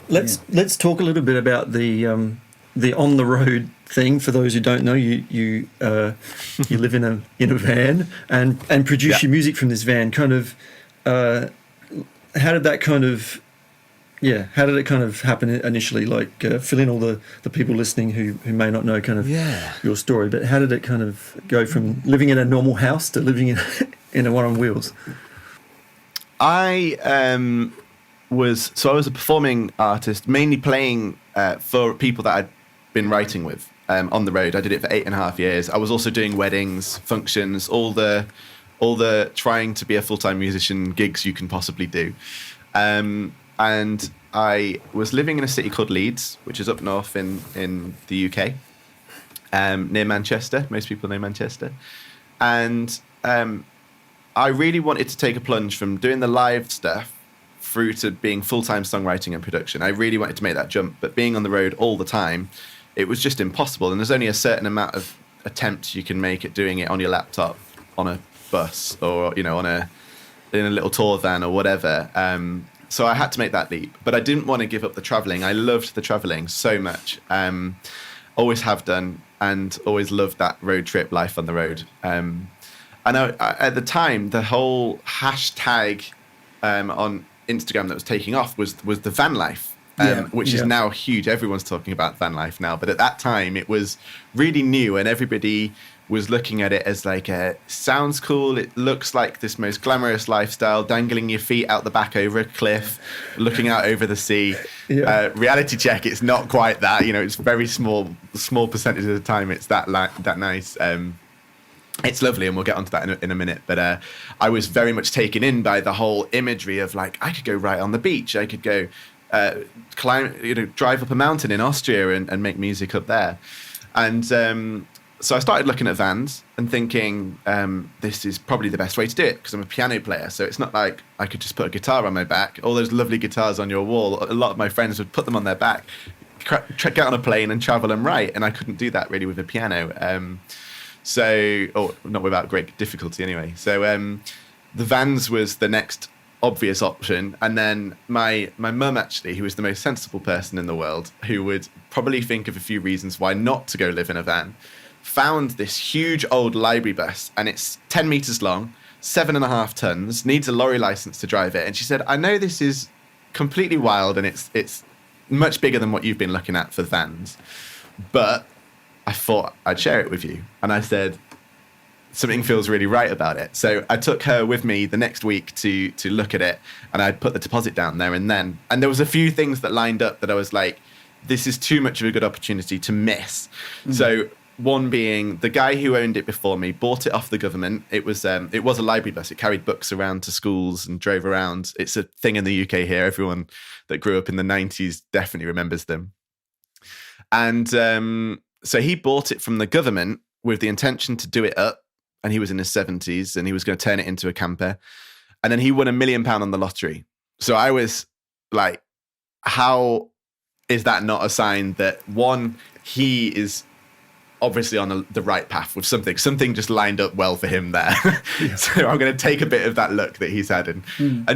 let's talk a little bit about the on the road thing. For those who don't know, you live in a van and produce your music from this van. Kind of, how did that kind of happen initially? Like, fill in all the people listening who may not know kind of your story. But how did it kind of go from living in a normal house to living in a one on wheels? I was a performing artist, mainly playing for people that I'd been writing with on the road. I did it for 8.5 years. I was also doing weddings, functions, all the trying to be a full-time musician gigs you can possibly do. And I was living in a city called Leeds, which is up north in the UK, near Manchester. Most people know Manchester. And I really wanted to take a plunge from doing the live stuff through to being full-time songwriting and production. I really wanted to make that jump, but being on the road all the time, it was just impossible. And there's only a certain amount of attempts you can make at doing it on your laptop, on a bus, or in a little tour van or whatever. So I had to make that leap, but I didn't want to give up the traveling. I loved the traveling so much. Always have done, and always loved that road trip life on the road. And at the time, the whole hashtag on Instagram that was taking off was the van life, which is now huge. Everyone's talking about van life now, but at that time it was really new, and everybody was looking at it as like, sounds cool. It looks like this most glamorous lifestyle, dangling your feet out the back over a cliff, looking out over the sea. Reality check, it's not quite that. It's very small percentage of the time it's that nice. It's lovely, and we'll get onto that in a minute. But I was very much taken in by the whole imagery of, like, I could go right on the beach. I could go climb, drive up a mountain in Austria and make music up there. And so I started looking at vans and thinking, this is probably the best way to do it, because I'm a piano player. So it's not like I could just put a guitar on my back. All those lovely guitars on your wall, a lot of my friends would put them on their back, get on a plane and travel and write. And I couldn't do that really with a piano. Not without great difficulty anyway. So the vans was the next obvious option. And then my mum, actually, who was the most sensible person in the world, who would probably think of a few reasons why not to go live in a van, found this huge old library bus, and it's 10 meters long, 7.5 tons, needs a lorry license to drive it. And she said, I know this is completely wild, and it's much bigger than what you've been looking at for vans, but I thought I'd share it with you. And I said, something feels really right about it. So I took her with me the next week to look at it, and I put the deposit down there and then. And there was a few things that lined up that I was like, this is too much of a good opportunity to miss. Mm-hmm. So one being, the guy who owned it before me bought it off the government. It was a library bus. It carried books around to schools and drove around. It's a thing in the UK here. Everyone that grew up in the 90s definitely remembers them. And so he bought it from the government with the intention to do it up, and he was in his 70s, and he was going to turn it into a camper. And then he won £1 million on the lottery. So I was like, how is that not a sign that, one, he is obviously on the right path with something just lined up well for him there. So I'm going to take a bit of that look that he's had and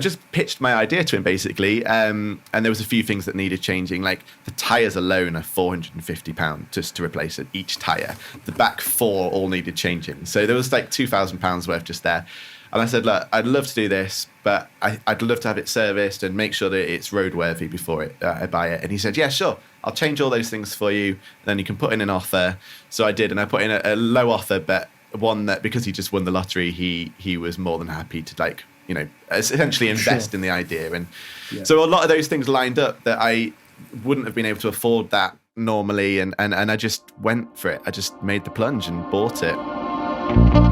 just pitched my idea to him, basically. And there was a few things that needed changing, like the tires alone are £450 just to replace it, each tire. The back 4 all needed changing. So there was like £2,000 worth just there. And I said, look, I'd love to do this, but I'd love to have it serviced and make sure that it's roadworthy before I buy it. And he said, yeah, sure. I'll change all those things for you. Then you can put in an offer. So I did. And I put in a low offer, but one that, because he just won the lottery, he was more than happy to, essentially invest in the idea. And so a lot of those things lined up that I wouldn't have been able to afford that normally. And I just went for it. I just made the plunge and bought it.